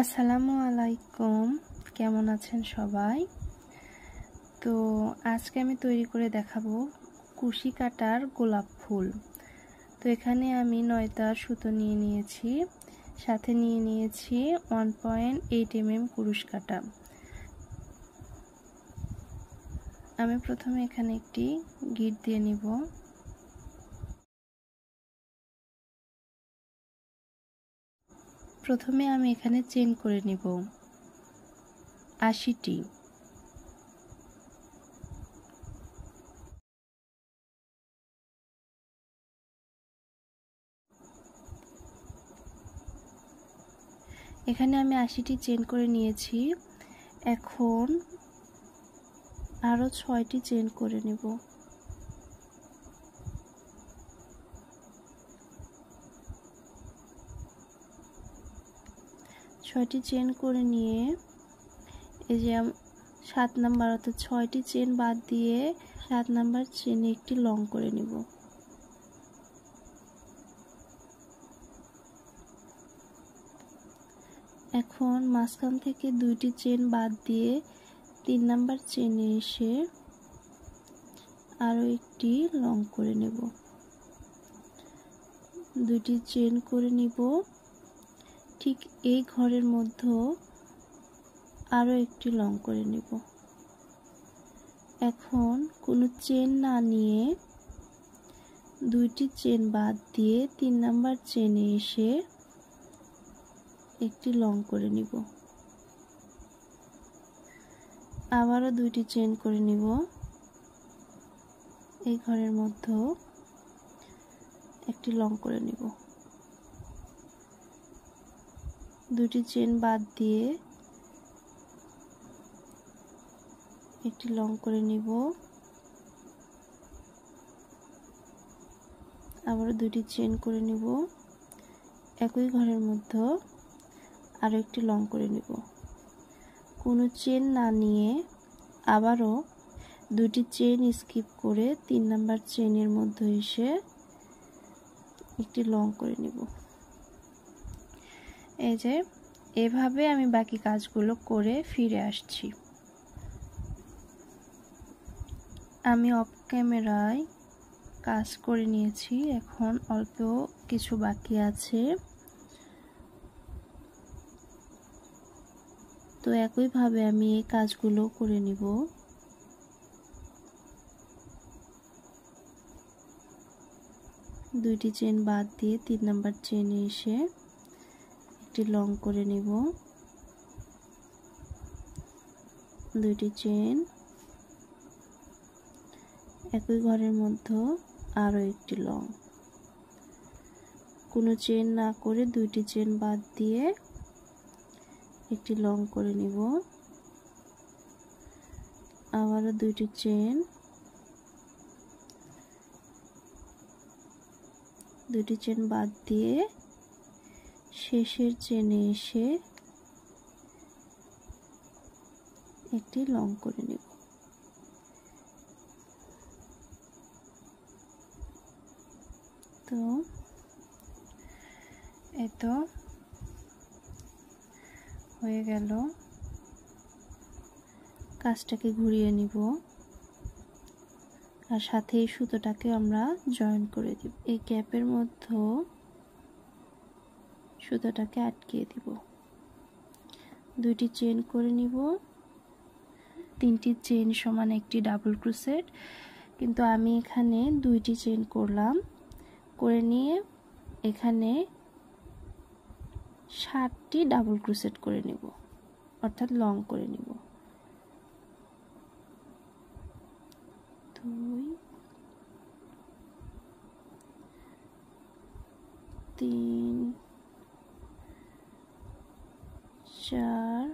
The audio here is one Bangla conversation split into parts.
আসসালামু আলাইকুম, কেমন আছেন সবাই? তো আজকে আমি তৈরি করে দেখাবো কুশি কাটার গোলাপ ফুল। তো এখানে আমি 9টা সুতো নিয়ে নিয়েছি, সাথে নিয়ে নিয়েছি 1.8 mm কুরুশ কাটা। আমি প্রথমে এখানে একটি গিট দিয়ে নিব। প্রথমে আমি এখানে চেন করে নিব 80টি। এখানে আমি 80টি চেন করে নিয়েছি। এখন আরো 6টি চেন করে নেব। ছয়টি চেন করে নিয়ে এই যে 7 নাম্বার অর্থাৎ 6টি চেন বাদ দিয়ে 7 নাম্বার চেনে একটি লং করে নিব। এখন মাঝখান থেকে 2টি চেন বাদ দিয়ে 3 নাম্বার চেনে এসে আরো একটি লং করে নেব। 2টি চেন করে নিব। ঠিক এই ঘরের মধ্যে আরো একটি লং করে নেব। এখন কোনো চেন না নিয়ে 2টি চেন বাদ দিয়ে 3 নাম্বার চেনে এসে একটি লং করে নিব। আবারও 2টি চেন করে নিব। এই ঘরের মধ্যে একটি লং করে নিব। 2টি চেন বাদ দিয়ে একটি লং করে নিব। আবারও 2টি চেন করে নিব। একই ঘরের মধ্যে আরো একটি লং করে নিব। কোনো চেন না নিয়ে আবারও 2টি চেন স্কিপ করে 3 নাম্বার চেনের মধ্যে এসে একটি লং করে নিব। এই যে এভাবে আমি বাকি কাজগুলো করে ফিরে আসছি। আমি অফ ক্যামেরায় কাজ করে নিয়েছি, এখন অল্প কিছু বাকি আছে। তো একইভাবে আমি এই কাজগুলো করে নিব। দুইটি চেন বাদ দিয়ে 3 নাম্বার চেনে এসে একটি লং করে নিব। 2টি চেন, একই ঘরের মধ্যে আরো একটি লং। কোনো চেন না করে 2টি চেন বাদ দিয়ে একটি লং করে নিব। আবারও 2টি চেন, 2টি চেন বাদ দিয়ে শেষের চেনে এসে একটি লং করে নিব। তো এই তো হয়ে গেল। কাজটাকে ঘুরিয়ে নিব আর সাথে এই সুতোটাকে আমরা জয়েন করে দিব। এই গ্যাপের মধ্যে সুতোটাকে আটকিয়ে দিব। 2টি চেন করে নিব। 3টি চেন সমান একটি ডাবল ক্রোশেট, কিন্তু আমি এখানে 2টি চেন করলাম। করে নিয়ে এখানে 7টি ডাবল ক্রোশেট করে নিব, অর্থাৎ লং করে নিব। 2 3 4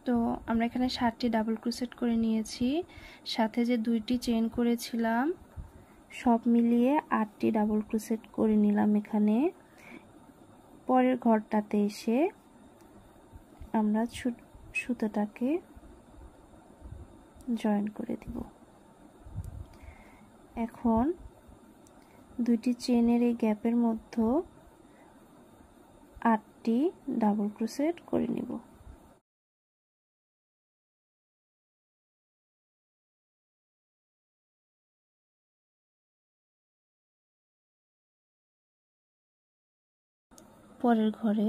তো আমরা এখানে 7টি ডাবল ক্রোশেট করে নিয়েছি। সাথে যে 2টি চেন করেছিলাম সব মিলিয়ে 8টি ডাবল ক্রোশেট করে নিলাম। এখানে পরের ঘরটাতে এসে আমরা সুতোটাকে জয়েন করে দিব। এখন দুইটি চেনের এই গ্যাপের মধ্যে 8টি ডাবল ক্রোশেট করে নিব। পরের ঘরে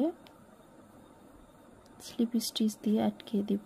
স্লিপ স্টিচ দিয়ে আটকে দিব।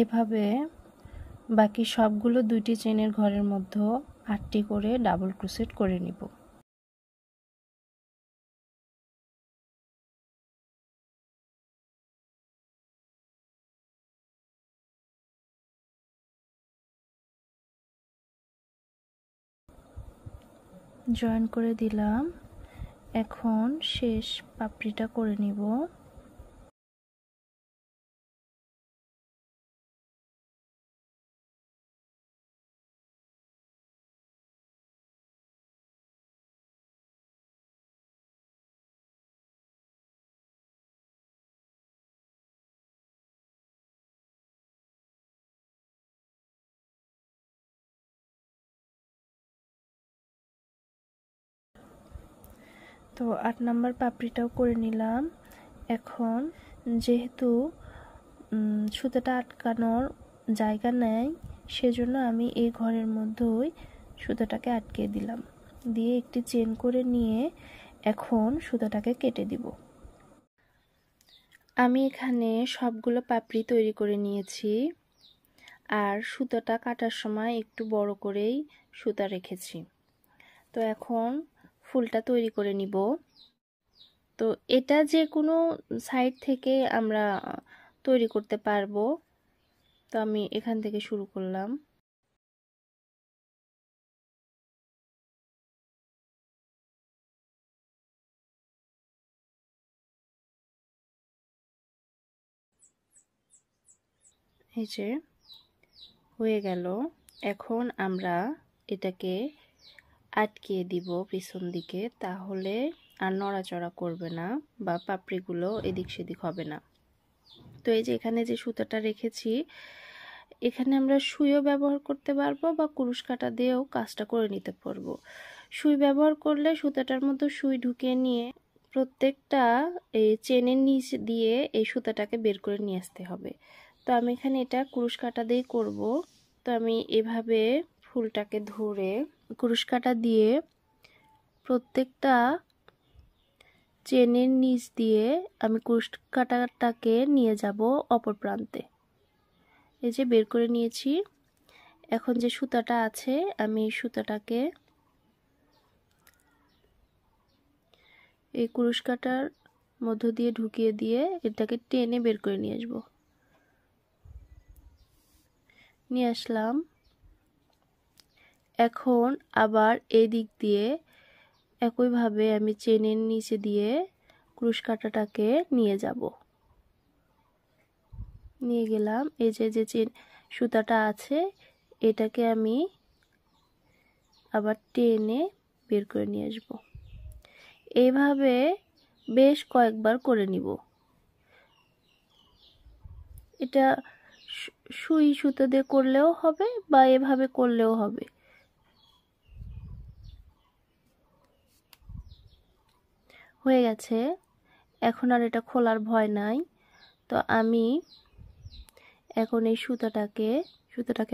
এভাবে বাকি সবগুলো দুইটি চেনের ঘরের মধ্যে 8টি করে ডাবল ক্রোশেট করে নিব। জয়েন করে দিলাম। এখন শেষ পাপড়িটা করে নিব। তো 8 নাম্বার পাপড়িটাও করে নিলাম। এখন যেহেতু সুতাটা আটকানোর জায়গা নেই, সেজন্য আমি এই ঘরের মধ্যেই সুতাটাকে আটকে দিলাম। দিয়ে একটি চেন করে নিয়ে এখন সুতাটাকে কেটে দিব। আমি এখানে সবগুলো পাপড়ি তৈরি করে নিয়েছি, আর সুতাটা কাটার সময় একটু বড় করেই সুতা রেখেছি। তো এখন ফুলটা তৈরি করে নিব। তো এটা যে কোনো সাইড থেকে আমরা তৈরি করতে পারবো। তো আমি এখান থেকে শুরু করলাম। এই যে হয়ে গেল। এখন আমরা এটাকে আটকিয়ে দিব পিছন দিকে, তাহলে আর নড়াচড়া করবে না বা পাপড়িগুলো এদিক সেদিক হবে না। তো এই যে এখানে যে সুতাটা রেখেছি, এখানে আমরা সুইও ব্যবহার করতে পারবো বা কুরুশ কাঁটা দিয়েও কাজটা করে নিতে পারবো। সুই ব্যবহার করলে সুতাটার মধ্যে সুই ঢুকিয়ে নিয়ে প্রত্যেকটা এই চেনের নিচ দিয়ে এই সুতাটাকে বের করে নিয়ে আসতে হবে। তো আমি এখানে এটা কুরুশ কাঁটা দিয়ে করব। তো আমি এভাবে ফুলটাকে ধরে কুরুশ কাঁটা দিয়ে প্রত্যেকটা চেনের নিচ দিয়ে আমি কুরুশ কাঁটাটাকে নিয়ে যাব অপর প্রান্তে। এই যে বের করে নিয়েছি। এখন যে সুতাটা আছে, আমি এই সুতাটাকে এই কুরুশ কাঁটার মধ্য দিয়ে ঢুকিয়ে দিয়ে এটাকে টেনে বের করে নিয়ে আসবো। নিয়ে আসলাম। এখন আবার এই দিক দিয়ে একইভাবে আমি চেনের নিচে দিয়ে কুরুশ কাঁটাটাকে নিয়ে যাব। নিয়ে গেলাম। এই যে চেন সুতাটা আছে, এটাকে আমি আবার টেনে বের করে নিয়ে আসব। এইভাবে বেশ কয়েকবার করে নিব। এটা সুই সুতো দিয়ে করলেও হবে বা এভাবে করলেও হবে। হয়ে গেছে, এখন আর এটা খোলার ভয় নাই। তো আমি এখন এই সুতাটাকে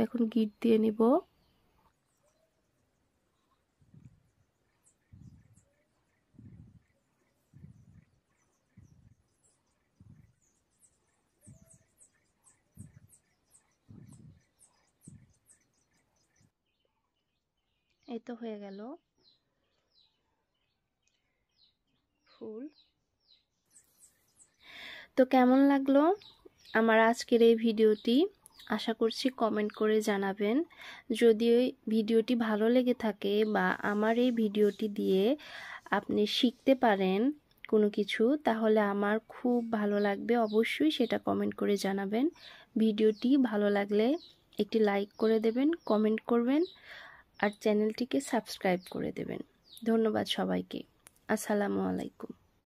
এখন গিট দিয়ে নিব। এই তো হয়ে গেল ফুল। তো কেমন লাগলো আমার আজকের এই ভিডিওটি? আশা করছি কমেন্ট করে জানাবেন। যদি ভিডিওটি ভালো লেগে থাকে বা আমার এই ভিডিওটি দিয়ে আপনি শিখতে পারেন কোনো কিছু, তাহলে আমার খুব ভালো লাগবে। অবশ্যই সেটা কমেন্ট করে জানাবেন। ভিডিওটি ভালো লাগলে একটি লাইক করে দেবেন, কমেন্ট করবেন আর চ্যানেলটিকে সাবস্ক্রাইব করে দেবেন। ধন্যবাদ সবাইকে। আসসালামু আলাইকুম।